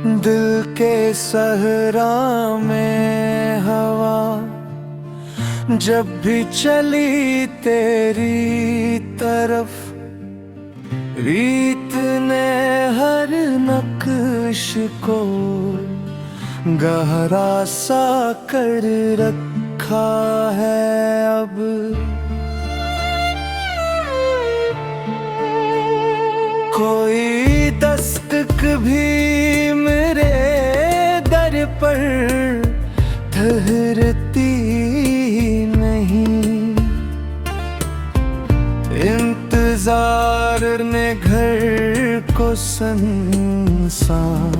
दिल के सहरा में हवा जब भी चली तेरी तरफ, रीत ने हर नक्श को गहरा सा कर रखा है अब। कोई दस्तक भी मेरे दर पर ठहरती नहीं, इंतजार ने घर को सुनसान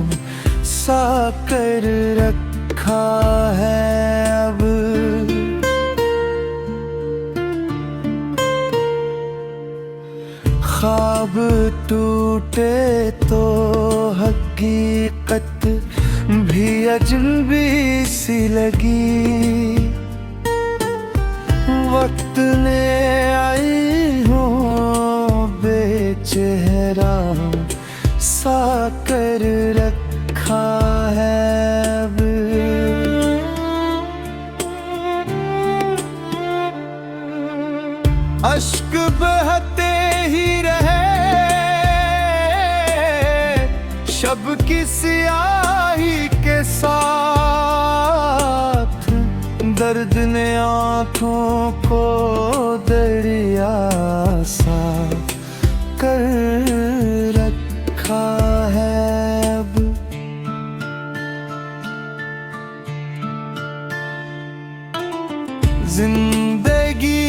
सा कर रखा है अब। ख्वाब टूटे तो हकीकत भी अजनबी सी लगी, वक्त ने आई हो बेचेहरा सा कर रखा है अब। अश्क बहते ही रहे शब की सियाही के साथ, दर्द ने आँखों को दरिया सा कर रखा है अब। जिंदगी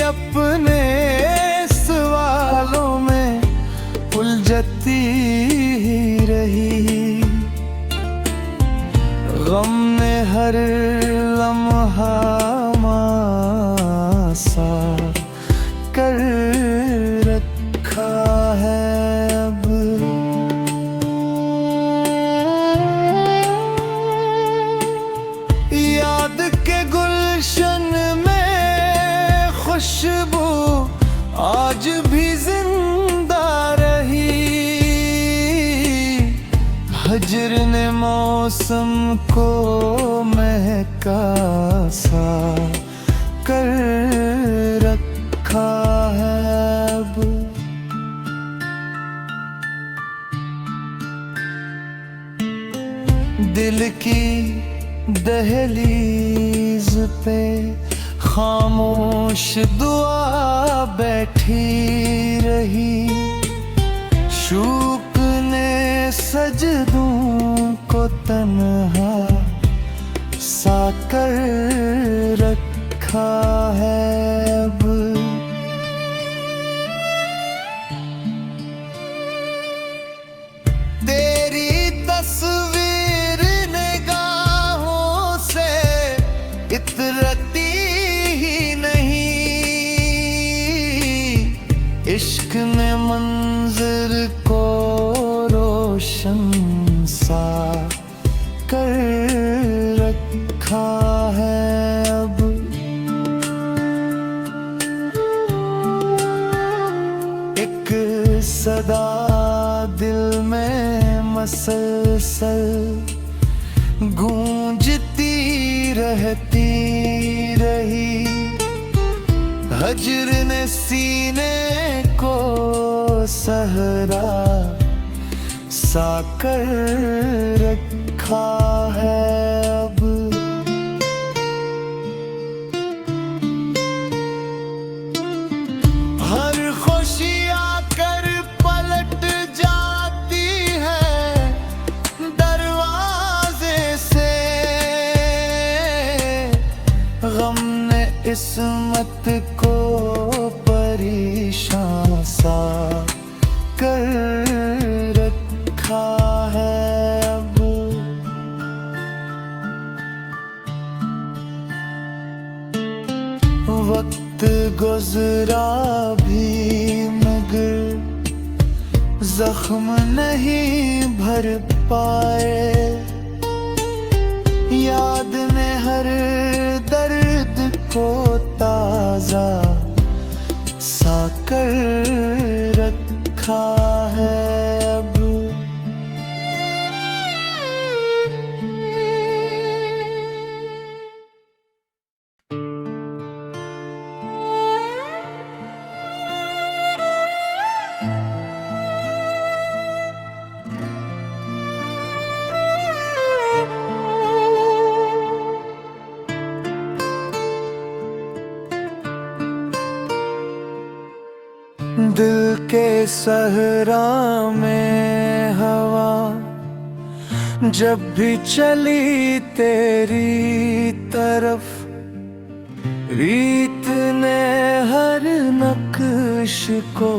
अपने सवालों में उलझती ही रही, गम ने हर लम्हा मासा कर रखा है अब। याद के गुलशन में खुशबू आज भी जिंदा रही, हजर ने मौसम को महका सा कर रखा है अब। दिल की दहलीज पे खामोश दुआ बैठी रही, शूक ने सजदों को तन्हा सा कर रखा है अब। तेरी तस्वीर निगाहों से इतरती ही नहीं, इश्क ने मंजर को रोशन सा कर रखा है अब। एक सदा दिल में मसलसल गूंजती रहती रही, हजर ने सीने को सहरा सा कर रखा है अब। हर खुशी आकर पलट जाती है दरवाजे से, गम ने इस्मत को परेशान सा कर रखा है अब। वक्त गुजरा भी मगर जख्म नहीं भर पाए, याद ने हर दर्द को ताजा सा कर रखा है अब। के सहरा में हवा जब भी चली तेरी तरफ, रीत ने हर नक्श को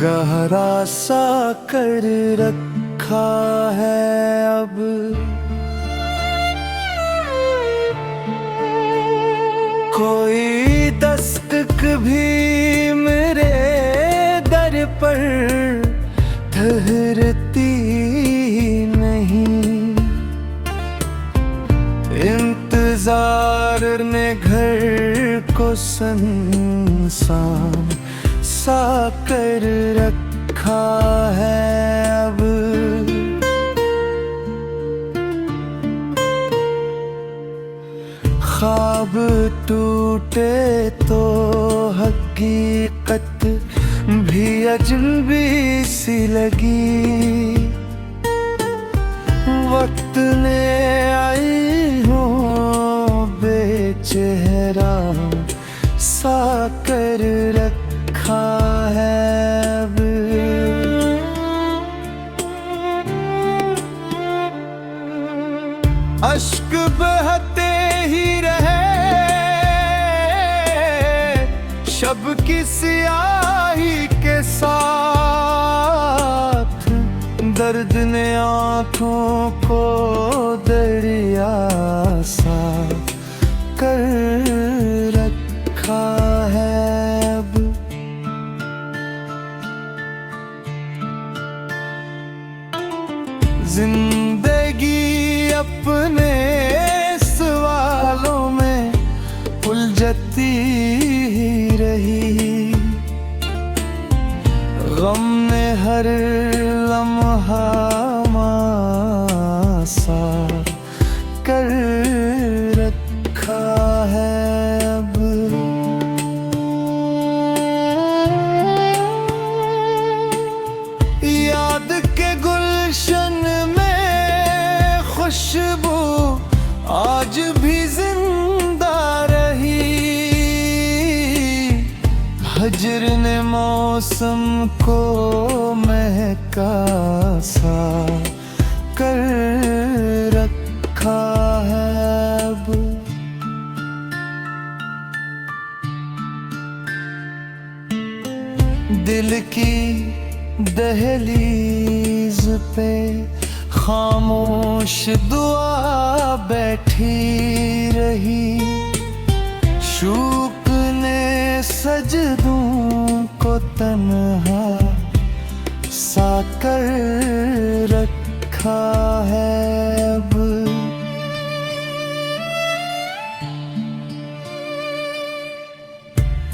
गहरा सा कर रखा है अब। कोई दस्तक भी मेरे दर पर ठहरती नहीं, इंतजार ने घर को सुनसान सा कर रखा है अब। ख्वाब टूटे तो हकीकत भी अजनबी सी लगी, वक्त ने आई हो बेचेहरा सा कर रखा है अब। अश्क बहते ही रहे शब की सियाही के साथ, दर्द ने आँखों को दरिया सा कर रखा है अब। जिंदगी अपने सवालों में उलझती रही, गम ने हर लम्हा मासा कर रखा है अब। याद के गुलशन में खुशबू आज भी जिंदा रही, हजर ने मौसम को महका सा कर रखा है अब। दिल की दहलीज पे खामोश दुआ बैठी रही, शूक ने सजदों को तन्हा सा कर रखा है अब।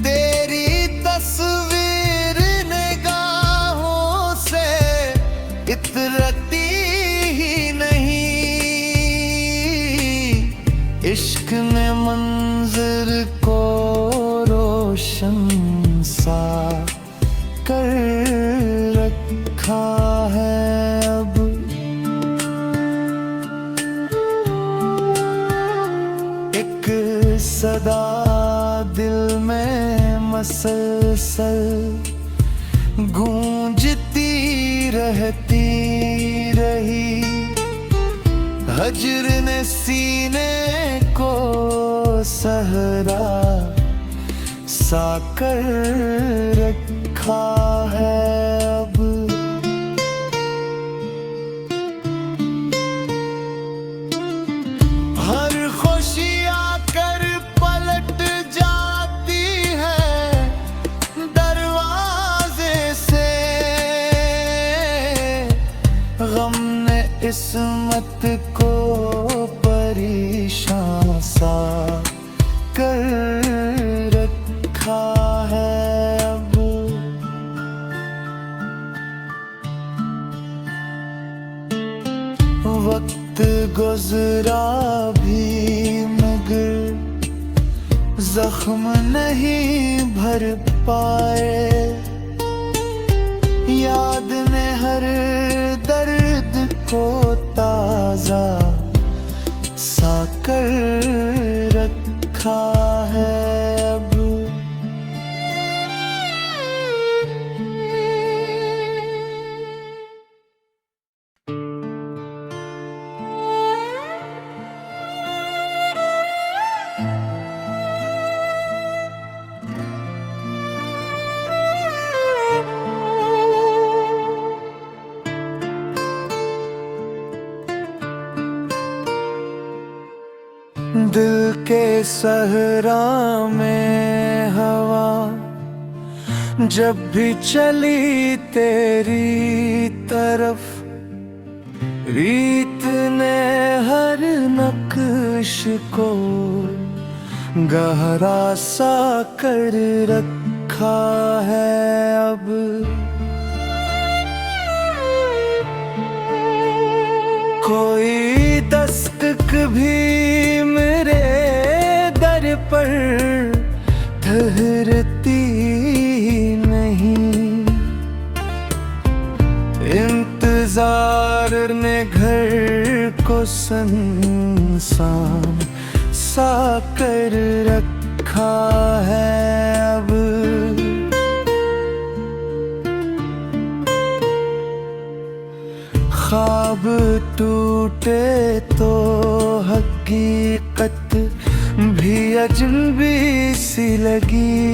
तेरी तस्वीर निगाहों से इतरती ही नहीं, इश्क ने मंजर को रोशन सा कर रखा है अब। एक सदा दिल में मसलसल गूंजती रहती रही, हजर ने सीने को सहरा सा कर रखा है अब। हर खुशी आकर पलट जाती है दरवाजे से, गम ने इस्मत को परेशान सा कर रखा है अब। वक्त गुजरा भी मगर जख्म नहीं भर पाए, याद ने हर दर्द को ताजा सा कर रखा है अब। दिल के सहरा में हवा जब भी चली तेरी तरफ, रीत ने हर नक्श को गहरा सा कर रखा है अब। कोई दस्तक भी मेरे दर पर ठहरती नहीं, इंतजार ने घर को सुनसान सा कर रखा है अब। ख्वाब टूटे तो हकीकत भी अजनबी सी लगी,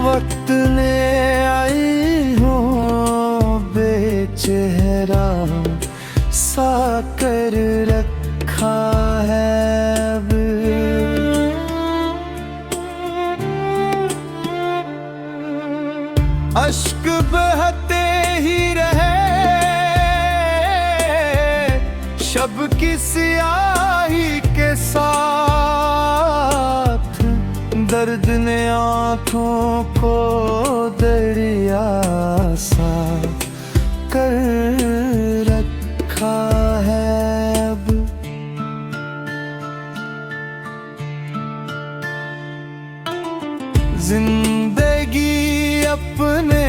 वक्त ने आई हो बेचेहरा सा कर रखा है अब। अश्क बहते ही रहे शब की स्याही के साथ, दर्द ने आँखों को दरिया सा कर रखा है अब। जिंदगी अपने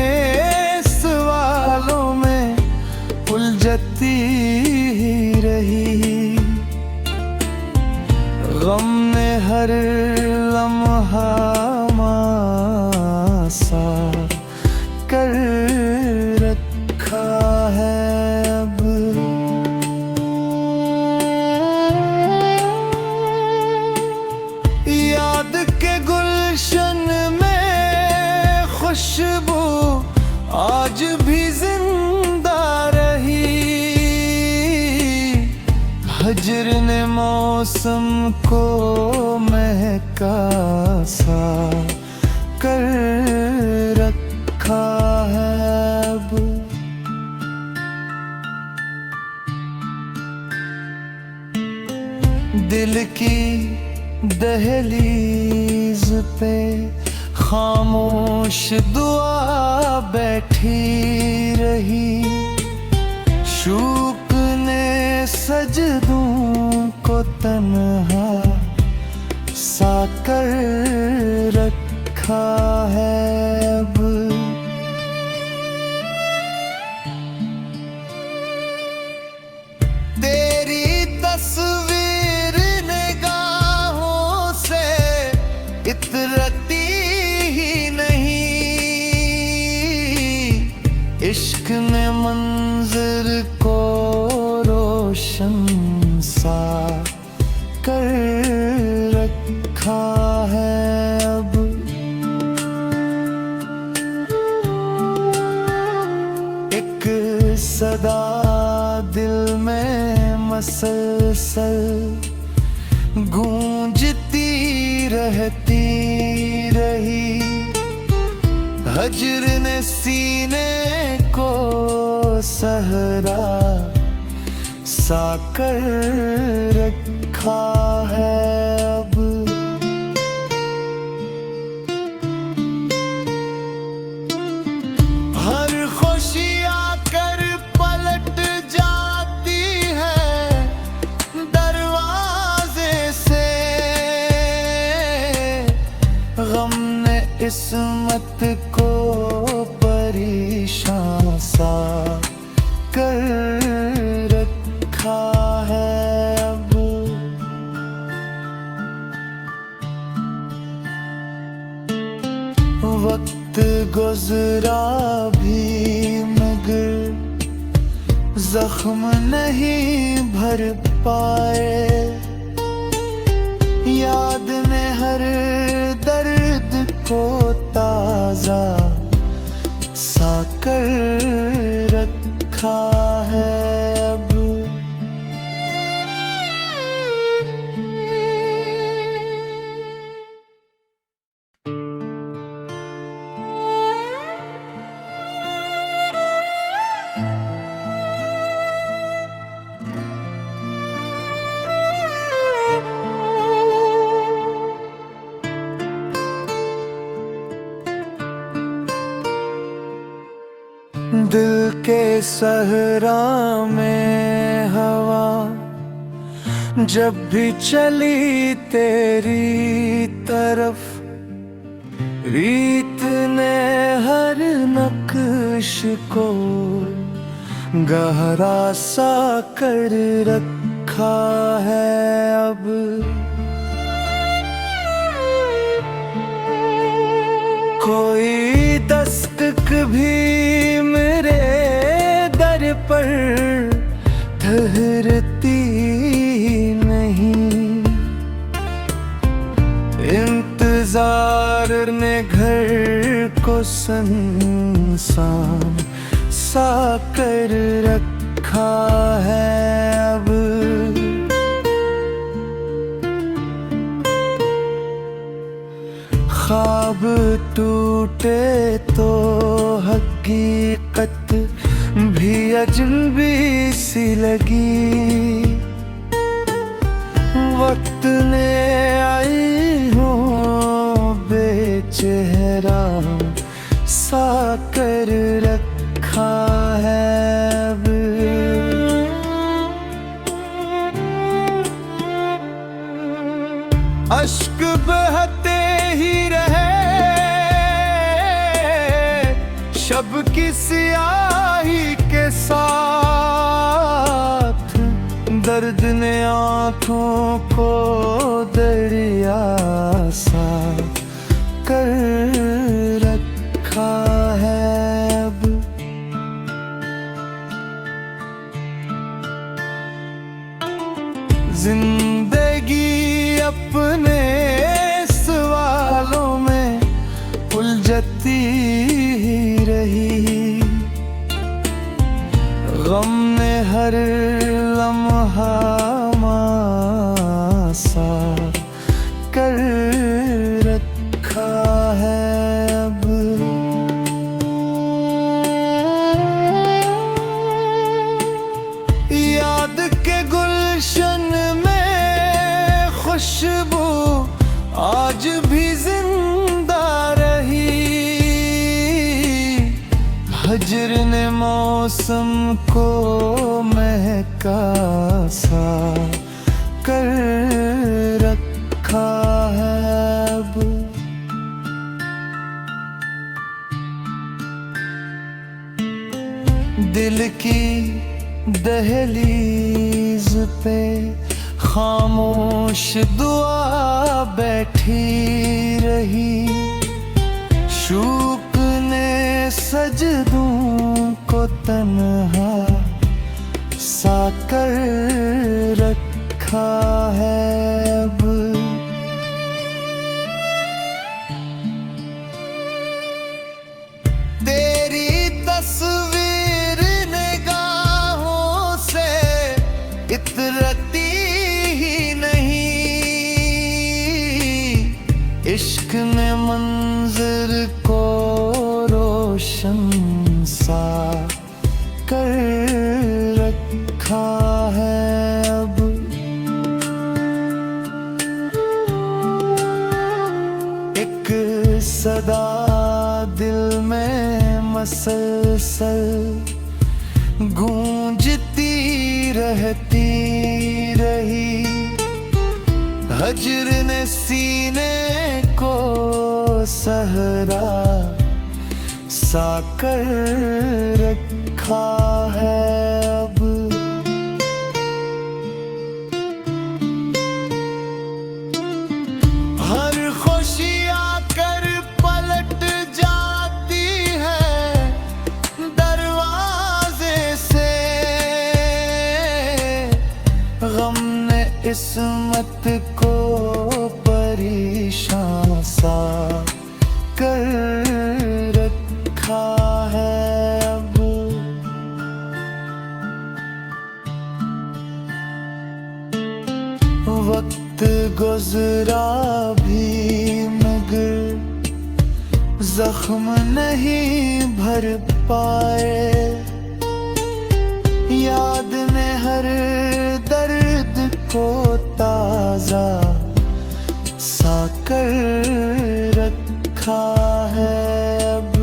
सवालों में उलझती रही, गम ने हर लम्हा मासा कर रखा है अब। याद के गुलशन में खुशबू आज भी जिंदा रही, हजर ने मौसम को महका सा कर रखा है अब। दिल की दहलीज पे खामोश दुआ बैठी रही, शूक ने सजदों को तन्हा सा कर रखा है अब। तेरी तस्वीर निगाहों से इतरती ही नहीं, इश्क ने मंजर को रोशन सा कर रखा है अब। एक सदा दिल में मसलसल गूंजती रहती रही, हजर ने सीने को सहरा सा कर रखा है अब। हर खुशी आकर पलट जाती है दरवाजे से, गम ने किस्मत को परेशान सा कर रखा है अब। वक्त गुजरा भी मगर जख्म नहीं भर पाए, याद ने हर दर्द को ताजा सा कर रखा है अब। दिल के सहरा में हवा जब भी चली तेरी तरफ, रीत ने हर नक्श को गहरा सा कर रखा है अब। कोई दस्तक भी मेरे दर पर ठहरती नहीं, इंतजार ने घर को सुनसान सा कर रखा है अब। ख्वाब टूटे तो हकीकत भी अजनबी सी लगी, वक्त ने आई हो बेचेहरा सा कर रखा है अब। अश्क बहते ही रहे शब की सियाही के साथ, दर्द ने आँखों को दरिया सा कर रखा है अब। जिंदगी अपने सवालों में उलझती ही रही, गम ने हर लम्हा मासा कर रखा है अब। याद के गुलशन में खुशबू आज भी जिंदा रही, हजर ने मौसम को महका सा कर रखा है अब। दिल की दहलीज पे खामोश दुआ बैठी रही, शूक ने सजदों को तन्हा सा कर रखा है अब। तेरी तस्वीर निगाहों से इतरती ही नहीं, इश्क ने मंजर को रोशन सा कर रखा है अब। एक सदा दिल में मसलसल गूंजती रहती रही, हजर ने सीने को सहरा सा कर रखा है अब। हर खुशी आकर पलट जाती है दरवाजे से, गम ने इस्मत को परेशान सा कर रखा है अब। वक्त गुजरा भी मगर जख्म नहीं भर पाए, याद ने हर दर्द को ताजा सा कर रखा है अब।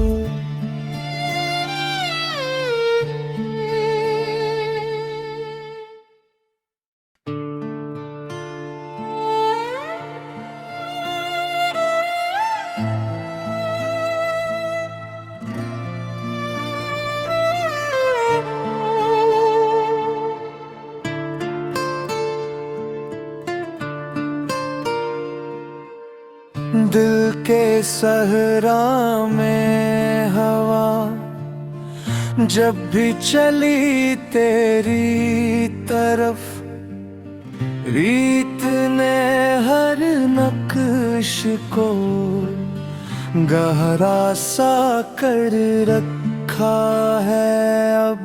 सहरा में हवा जब भी चली तेरी तरफ, रीत ने हर नक्श को गहरा सा कर रखा है अब।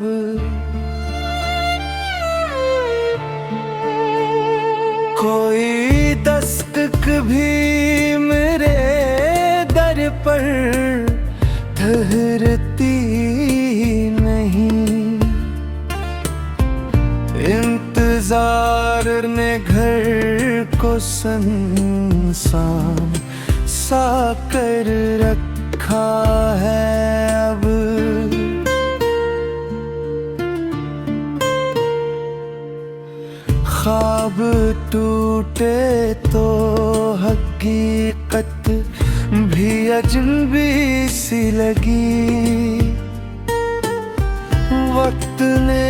कोई दस्तक भी मेरे दर पर ठहरती नहीं, इंतजार ने घर को सुनसान सा कर रखा है अब। ख्वाब टूटे तो हकीकत भी अजनबी सी लगी, वक्त ने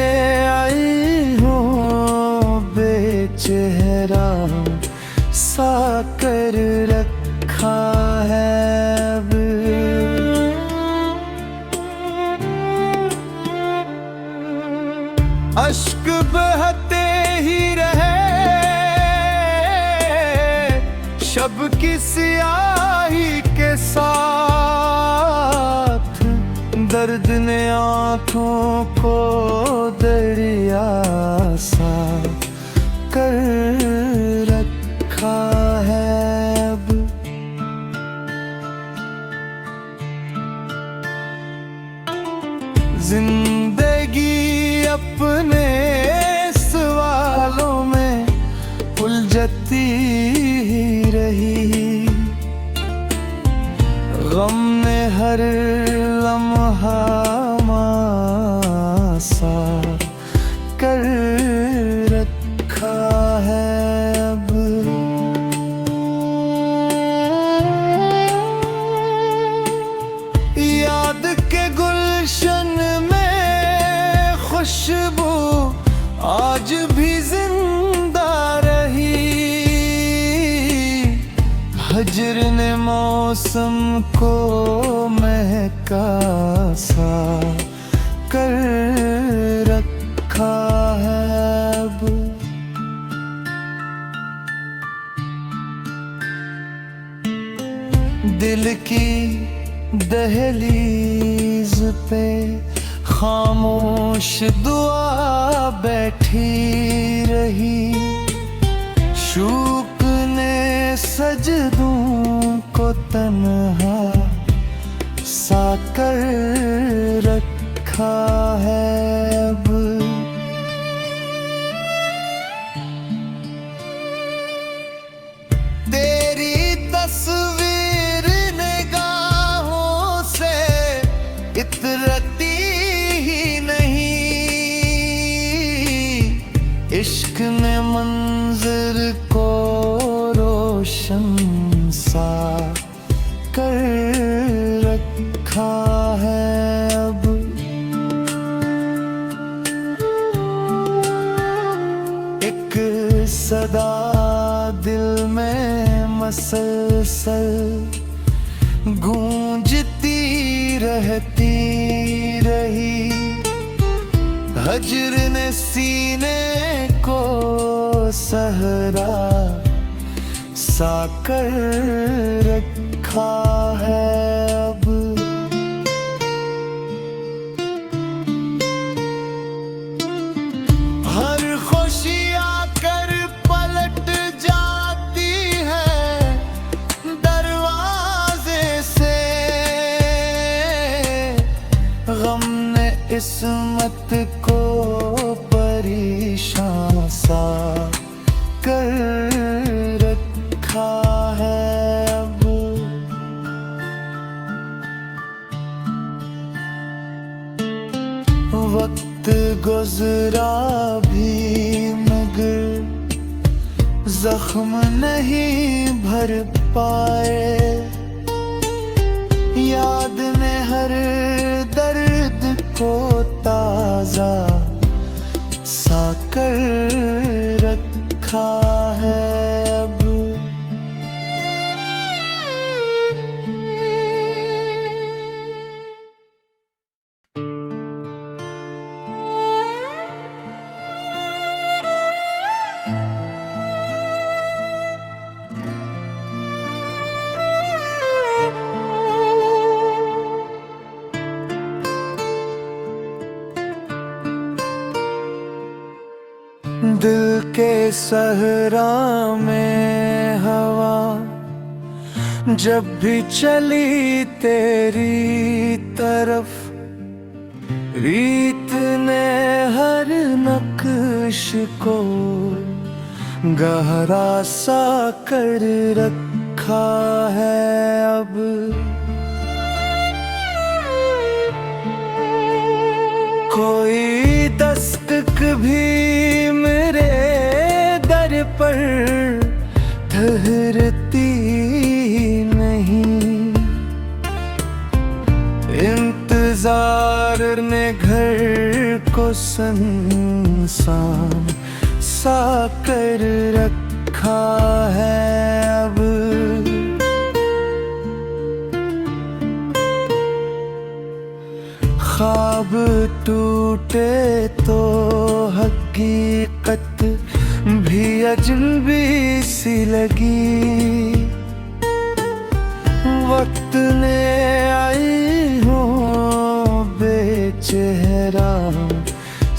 आई हो बेचेहरा सा कर रखा है अब। अश्क बहते ही रहे शब की स्याही के साथ, दर्द ने आँखों को दरिया सा कर रखा है अब। जिंदगी अपने सवालों में उलझती ही रही, गम ने हर लम्हा मासा कर रखा है अब। याद के गुलशन में खुशबू आज भी जिंदा रही, हजर ने मौसम को महका सा कर रखा है अब। दिल की दहलीज पे खामोश दुआ बैठी रही, शूक ने सजदों को तन्हा सा कर रखा है अब। तेरी तस्वीर निगाहों से इतरती ही नहीं, इश्क ने मंजर को रोशन सा कर रखा है अब। एक सदा दिल में मसलसल गूंजती रहती रही, हजर ने सीने को सहरा सा कर रखा है अब। हर खुशी आकर पलट जाती है दरवाजे से, गम ने इस्मत को परेशान सा कर रखा है अब। वक्त गुजरा भी मगर जख्म नहीं भर पाए, याद ने हर दर्द को ताजा सा कर रखा है अब। दिल के सहरा में हवा जब भी चली तेरी तरफ, रीत ने हर नक्श को गहरा सा कर रखा है अब। कोई दस्तक भी मेरे दर पर ठहरती नहीं, इंतजार ने घर को सुनसान सा कर रखा है अब। ख्वाब टूटे तो हकीकत भी अजनबी सी लगी, वक्त ने आई हो बेचेहरा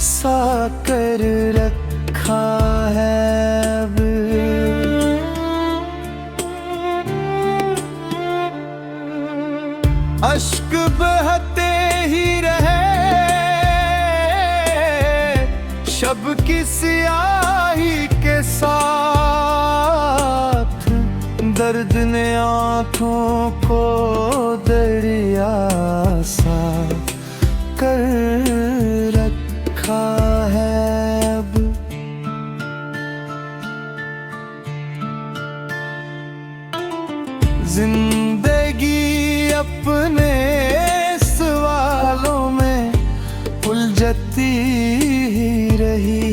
सा कर रखा है अब। अश्क बहते ही रहे शब की सियाही के साथ, दर्द ने आँखों को दरिया सा कर रखा है अब। जिंदगी अपने सवालों में उलझती रही,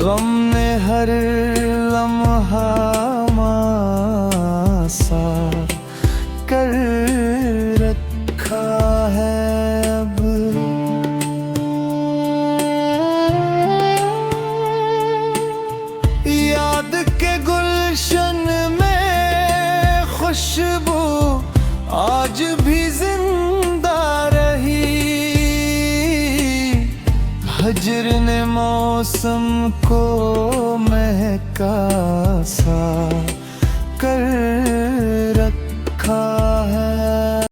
गम ने हर लम्हा मासा कर रखा है अब। याद के गुलशन में खुशबू आज भी जिंदा रही, हजर ने मौसम को महका सा कर रखा